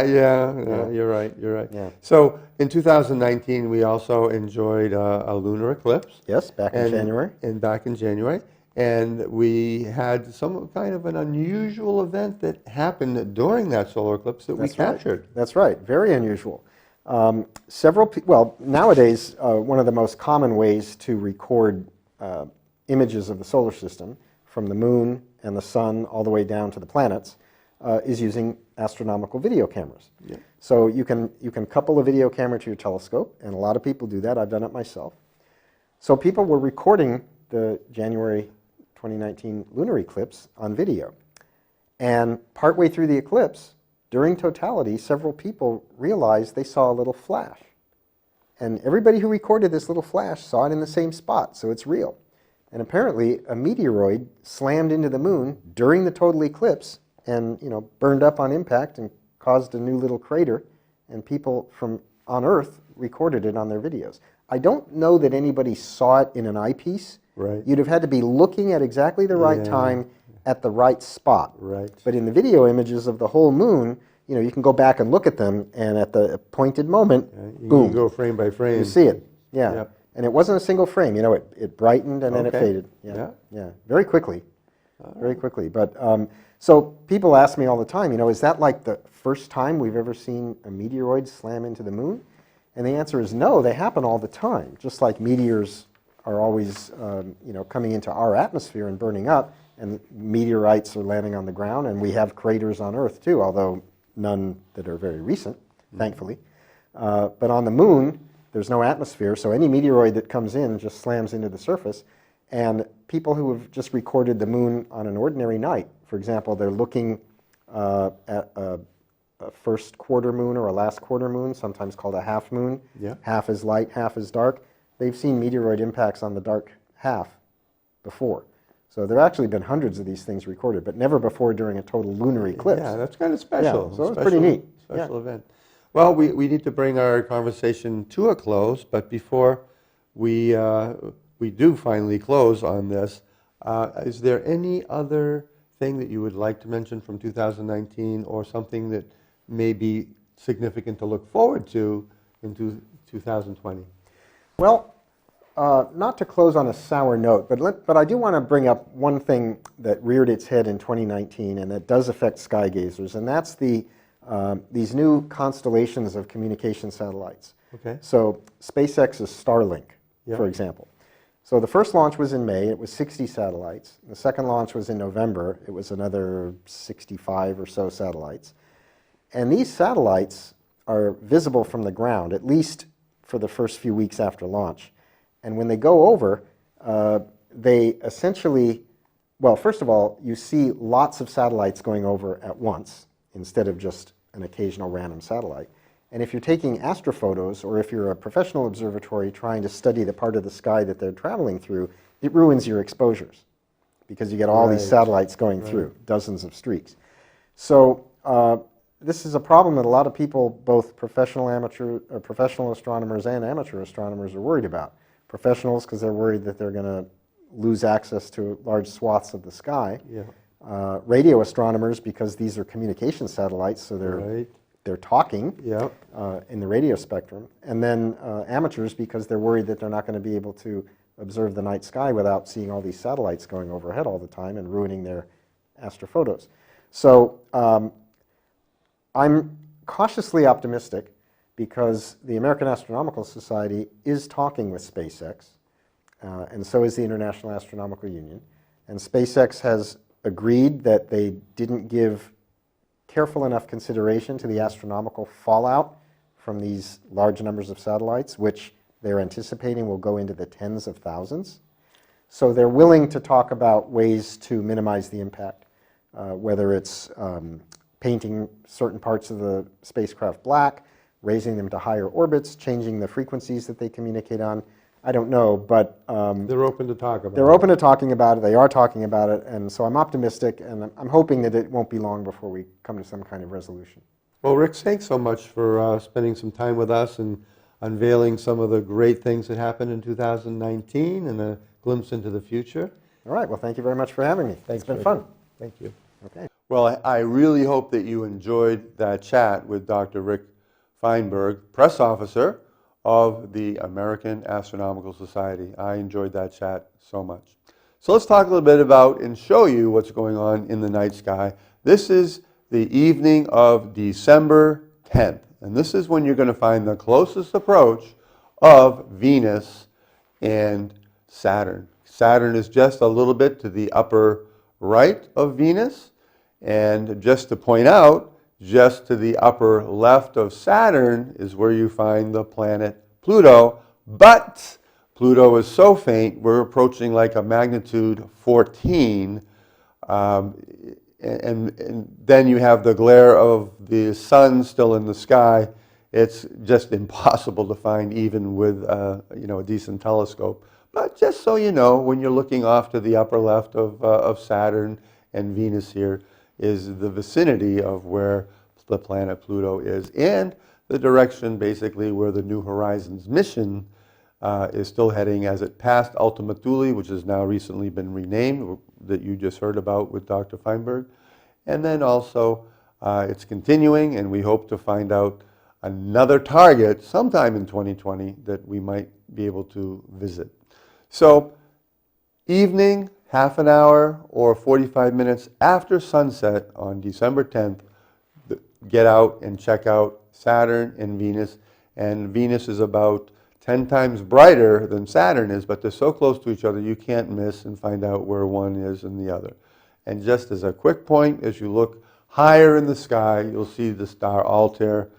You're right. Yeah. So in 2019, we also enjoyed a lunar eclipse. Yes, back in January. Back in January. And we had some kind of an unusual event that happened during that solar eclipse that we captured. That's right. Very unusual. Nowadays, one of the most common ways to record images of the solar system from the moon and the sun all the way down to the planets is using astronomical video cameras. Yeah. So you can couple a video camera to your telescope, and a lot of people do that. I've done it myself. So people were recording the January 2019 lunar eclipse on video. And partway through the eclipse, during totality, several people realized they saw a little flash. And everybody who recorded this little flash saw it in the same spot, so it's real. And apparently, a meteoroid slammed into the moon during the total eclipse and burned up on impact and caused a new little crater. And people from on Earth recorded it on their videos. I don't know that anybody saw it in an eyepiece. Right. You'd have had to be looking at exactly the right time at the right spot. Right. But in the video images of the whole moon, you can go back and look at them, and at the appointed moment, boom. You go frame by frame. You see it. Yeah. Yep. And it wasn't a single frame. It brightened and then it faded. Yeah. Very quickly. very quickly. But so people ask me all the time, is that like the first time we've ever seen a meteoroid slam into the moon? And the answer is no, they happen all the time. Just like meteors are always coming into our atmosphere and burning up, and meteorites are landing on the ground, and we have craters on Earth too, although none that are very recent, thankfully. But on the moon, there's no atmosphere, so any meteoroid that comes in just slams into the surface. And people who have just recorded the moon on an ordinary night, for example, they're looking at a first quarter moon or a last quarter moon, sometimes called a half moon. Yeah. Half is light, half is dark. They've seen meteoroid impacts on the dark half before. So there have actually been hundreds of these things recorded, but never before during a total lunar eclipse. Yeah, that's kind of special. Yeah, so it's pretty neat. Special event. Well, we need to bring our conversation to a close, but before we do finally close on this, is there any other thing that you would like to mention from 2019, or something that may be significant to look forward to in 2020? Well, not to close on a sour note, but I do want to bring up one thing that reared its head in 2019 and that does affect sky gazers, and that's these new constellations of communication satellites. Okay. So SpaceX's Starlink, Yeah. for example. So the first launch was in May, it was 60 satellites. The second launch was in November, it was another 65 or so satellites. And these satellites are visible from the ground, at least for the first few weeks after launch. And when they go over, they essentially, well, first of all, you see lots of satellites going over at once instead of just an occasional random satellite. And if you're taking astrophotos, or if you're a professional observatory trying to study the part of the sky that they're traveling through, it ruins your exposures because you get all these satellites going through, dozens of streaks. So this is a problem that a lot of people, both professional astronomers and amateur astronomers, are worried about. Professionals because they're worried that they're going to lose access to large swaths of the sky. Yeah. Radio astronomers because these are communication satellites, so they're talking Yeah. in the radio spectrum. And then amateurs because they're worried that they're not going to be able to observe the night sky without seeing all these satellites going overhead all the time and ruining their astrophotos. So I'm cautiously optimistic because the American Astronomical Society is talking with SpaceX, and so is the International Astronomical Union. And SpaceX has agreed that they didn't give careful enough consideration to the astronomical fallout from these large numbers of satellites, which they're anticipating will go into the tens of thousands. So they're willing to talk about ways to minimize the impact, whether it's painting certain parts of the spacecraft black, raising them to higher orbits, changing the frequencies that they communicate on. I don't know, but They're open to talk about it. they're open to talking about it. They are talking about it, and so I'm optimistic, and I'm hoping that it won't be long before we come to some kind of resolution. Well, Rick, thanks so much for spending some time with us and unveiling some of the great things that happened in 2019 and a glimpse into the future. All right, well, thank you very much for having me. Thanks, It's been Rick. fun. Thank you. Okay. Well, I really hope that you enjoyed that chat with Dr. Rick Feinberg, press officer of the American Astronomical Society. I enjoyed that chat so much. So let's talk a little bit about and show you what's going on in the night sky. This is the evening of December 10th, and this is when you're going to find the closest approach of Venus and Saturn. Saturn is just a little bit to the upper right of Venus, and just to point out, just to the upper left of Saturn is where you find the planet Pluto, but Pluto is so faint, we're approaching like a magnitude 14, and then you have the glare of the sun still in the sky. It's just impossible to find even with a decent telescope. But just so you know, when you're looking off to the upper left of Saturn and Venus here is the vicinity of where the planet Pluto is, and the direction basically where the New Horizons mission is still heading as it passed Ultima Thule, which has now recently been renamed, that you just heard about with Dr. Feinberg. And then also it's continuing, and we hope to find out another target sometime in 2020 that we might be able to visit. So evening, half an hour or 45 minutes after sunset on December 10th, get out and check out Saturn and Venus. And Venus is about 10 times brighter than Saturn is, but they're so close to each other you can't miss and find out where one is and the other. And just as a quick point, as you look higher in the sky, you'll see the star Altair,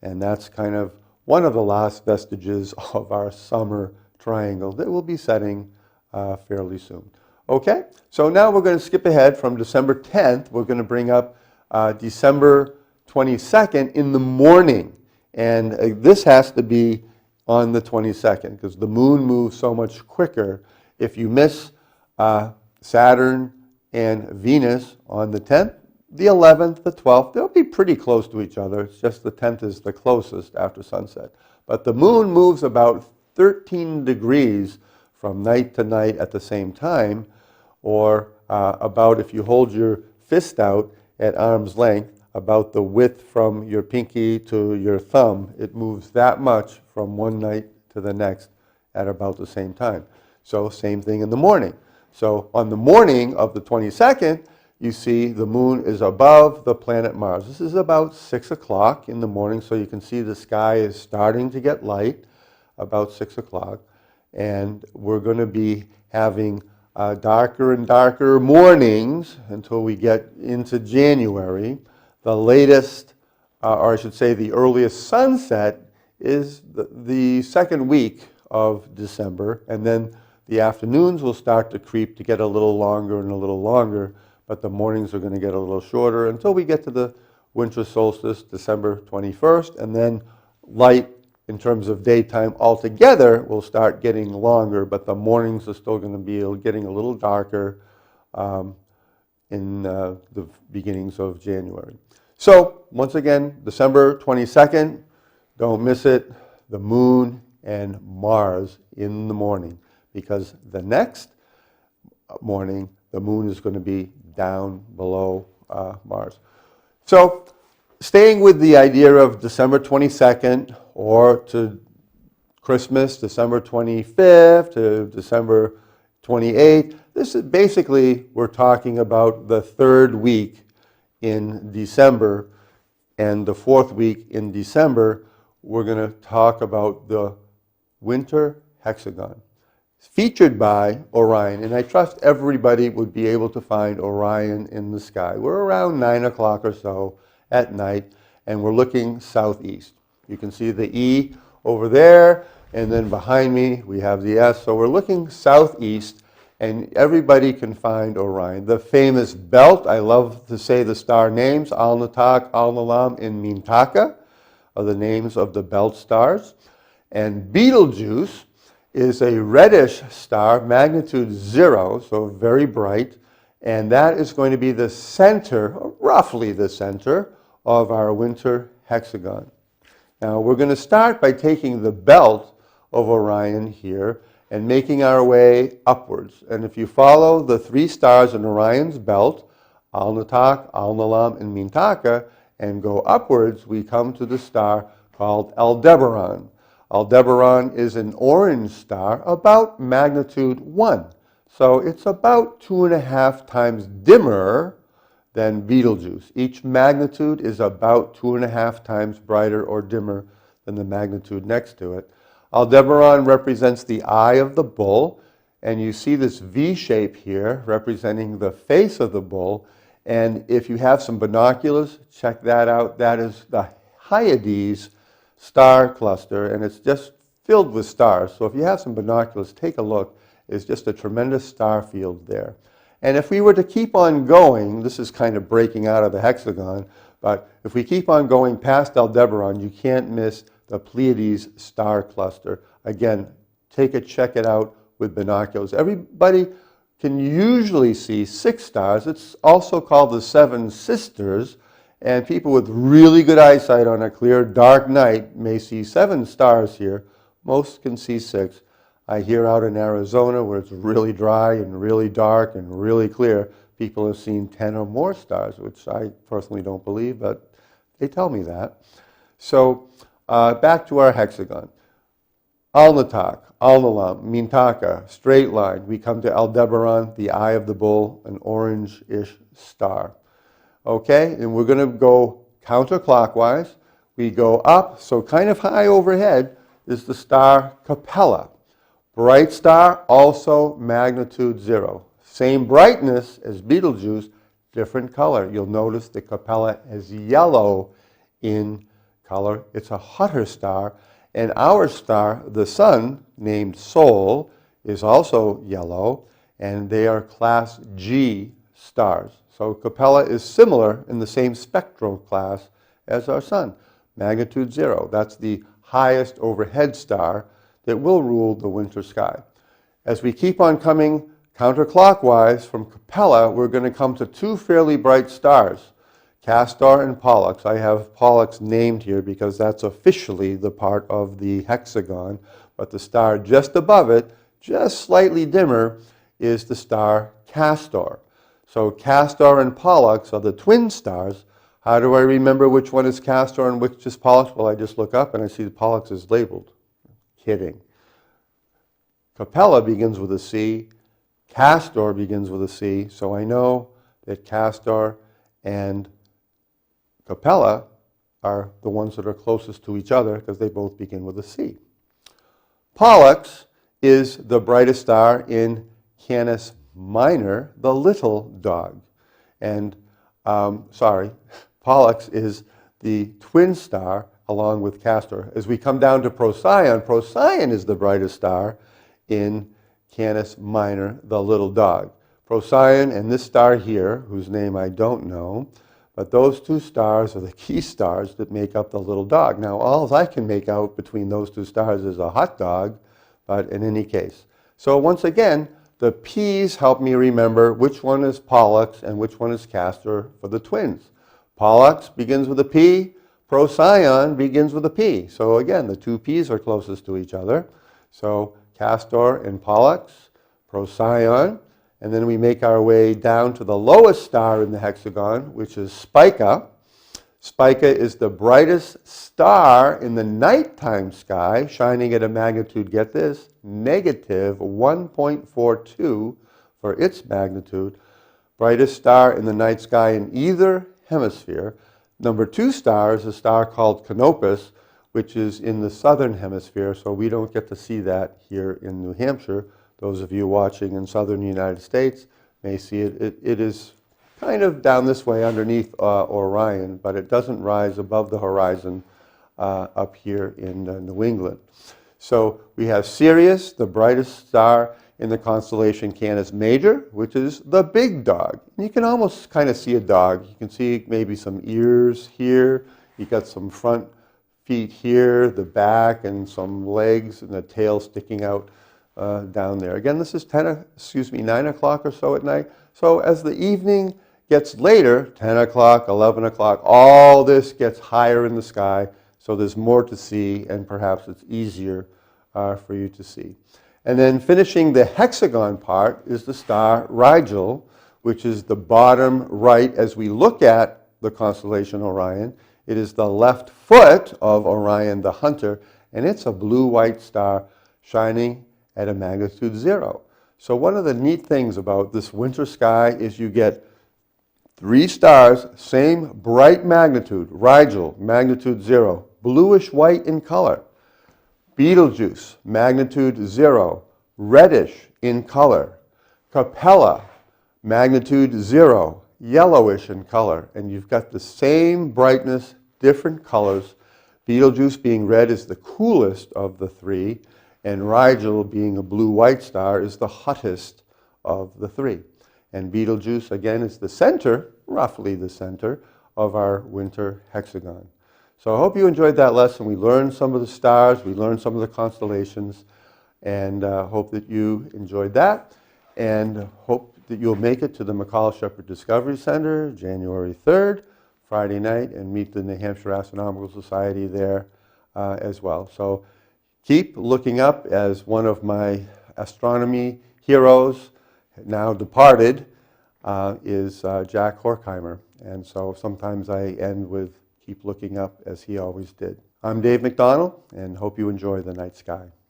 and that's kind of one of the last vestiges of our summer triangle that will be setting fairly soon. Okay, so now we're going to skip ahead from December 10th. We're going to bring up December 22nd in the morning. And this has to be on the 22nd because the moon moves so much quicker. If you miss Saturn and Venus on the 10th, the 11th, the 12th, they'll be pretty close to each other. It's just the 10th is the closest after sunset. But the moon moves about 13 degrees from night to night at the same time, or about, if you hold your fist out at arm's length, about the width from your pinky to your thumb. It moves that much from one night to the next at about the same time. So same thing in the morning. So on the morning of the 22nd, you see the moon is above the planet Mars. This is about 6 o'clock in the morning, so you can see the sky is starting to get light about 6 o'clock. And we're going to be having darker and darker mornings until we get into January. The latest, or I should say the earliest sunset is the second week of December, and then the afternoons will start to creep to get a little longer and a little longer, but the mornings are going to get a little shorter until we get to the winter solstice, December 21st, and then light in terms of daytime altogether will start getting longer, but the mornings are still going to be getting a little darker in the beginnings of January. So, once again, December 22nd, don't miss it, the moon and Mars in the morning, because the next morning, the moon is going to be down below Mars. So, staying with the idea of December 22nd, or to Christmas, December 25th to December 28th, this is basically, we're talking about the third week in December, and the fourth week in December, we're going to talk about the winter hexagon. It's featured by Orion, and I trust everybody would be able to find Orion in the sky. We're around 9 o'clock or so at night, and we're looking southeast. You can see the E over there, and then behind me we have the S, so we're looking southeast, and everybody can find Orion. The famous belt, I love to say the star names, Alnitak, Alnilam, and Mintaka are the names of the belt stars. And Betelgeuse is a reddish star, magnitude 0, so very bright, and that is going to be the center, or roughly the center, of our winter hexagon. Now we're going to start by taking the belt of Orion here and making our way upwards. And if you follow the three stars in Orion's belt, Alnitak, Alnilam, and Mintaka, and go upwards, we come to the star called Aldebaran. Aldebaran is an orange star, about magnitude 1. So it's about 2.5 times dimmer than Betelgeuse. Each magnitude is about 2.5 times brighter or dimmer than the magnitude next to it. Aldebaran represents the eye of the bull, and you see this V shape here representing the face of the bull. And if you have some binoculars, check that out. That is the Hyades star cluster, and it's just filled with stars. So if you have some binoculars, take a look. It's just a tremendous star field there. And if we were to keep on going, this is kind of breaking out of the hexagon, but if we keep on going past Aldebaran, you can't miss the Pleiades star cluster. Again, check it out with binoculars. Everybody can usually see 6 stars. It's also called the Seven Sisters, and people with really good eyesight on a clear, dark night may see 7 stars here. Most can see 6. I hear out in Arizona where it's really dry and really dark and really clear, people have seen 10 or more stars, which I personally don't believe, but they tell me that. So back to our hexagon. Alnitak, Alnilam, Mintaka, straight line. We come to Aldebaran, the eye of the bull, an orange-ish star. Okay, and we're going to go counterclockwise. We go up, so kind of high overhead is the star Capella. Bright star, also magnitude 0. Same brightness as Betelgeuse, different color. You'll notice the Capella is yellow in color. It's a hotter star. And our star, the Sun, named Sol, is also yellow, and they are class G stars. So Capella is similar in the same spectral class as our Sun, magnitude 0. That's the highest overhead star that will rule the winter sky. As we keep on coming counterclockwise from Capella, we're going to come to two fairly bright stars, Castor and Pollux. I have Pollux named here because that's officially the part of the hexagon, but the star just above it, just slightly dimmer, is the star Castor. So Castor and Pollux are the twin stars. How do I remember which one is Castor and which is Pollux? Well, I just look up and I see the Pollux is labeled. Kidding. Capella begins with a C. Castor begins with a C. So I know that Castor and Capella are the ones that are closest to each other because they both begin with a C. Pollux is the brightest star in Canis Minor, the little dog. And, Pollux is the twin star along with Castor. As we come down to Procyon, Procyon is the brightest star in Canis Minor, the little dog. Procyon and this star here, whose name I don't know, but those two stars are the key stars that make up the little dog. Now, all I can make out between those two stars is a hot dog, but in any case. So once again, the P's help me remember which one is Pollux and which one is Castor for the twins. Pollux begins with a P, Procyon begins with a P. So again, the two P's are closest to each other. So Castor and Pollux, Procyon, and then we make our way down to the lowest star in the hexagon, which is Spica. Spica is the brightest star in the nighttime sky, shining at a magnitude, get this, negative 1.42 for its magnitude. Brightest star in the night sky in either hemisphere. Number 2 star is a star called Canopus, which is in the southern hemisphere, so we don't get to see that here in New Hampshire. Those of you watching in southern United States may see it. It is kind of down this way underneath Orion, but it doesn't rise above the horizon up here in New England. So we have Sirius, the brightest star in the constellation Canis Major, which is the big dog. You can almost kind of see a dog. You can see maybe some ears here. You got some front feet here, the back, and some legs and a tail sticking out down there. Again, this is 9 o'clock or so at night. So as the evening gets later, 10 o'clock, 11 o'clock, all this gets higher in the sky, so there's more to see, and perhaps it's easier for you to see. And then finishing the hexagon part is the star Rigel, which is the bottom right as we look at the constellation Orion. It is the left foot of Orion the Hunter, and it's a blue-white star shining at a magnitude 0. So one of the neat things about this winter sky is you get 3 stars, same bright magnitude, Rigel, magnitude 0, bluish-white in color. Betelgeuse, magnitude 0, reddish in color. Capella, magnitude 0, yellowish in color. And you've got the same brightness, different colors. Betelgeuse being red is the coolest of the 3, and Rigel being a blue-white star is the hottest of the 3. And Betelgeuse, again, is the center, roughly the center, of our winter hexagon. So I hope you enjoyed that lesson. We learned some of the stars, we learned some of the constellations, and hope that you enjoyed that, and hope that you'll make it to the McCall Shepherd Discovery Center January 3rd, Friday night, and meet the New Hampshire Astronomical Society there as well. So keep looking up, as one of my astronomy heroes, now departed, is Jack Horkheimer. And so sometimes I end with keep looking up as he always did. I'm Dave McDonald, and hope you enjoy the night sky.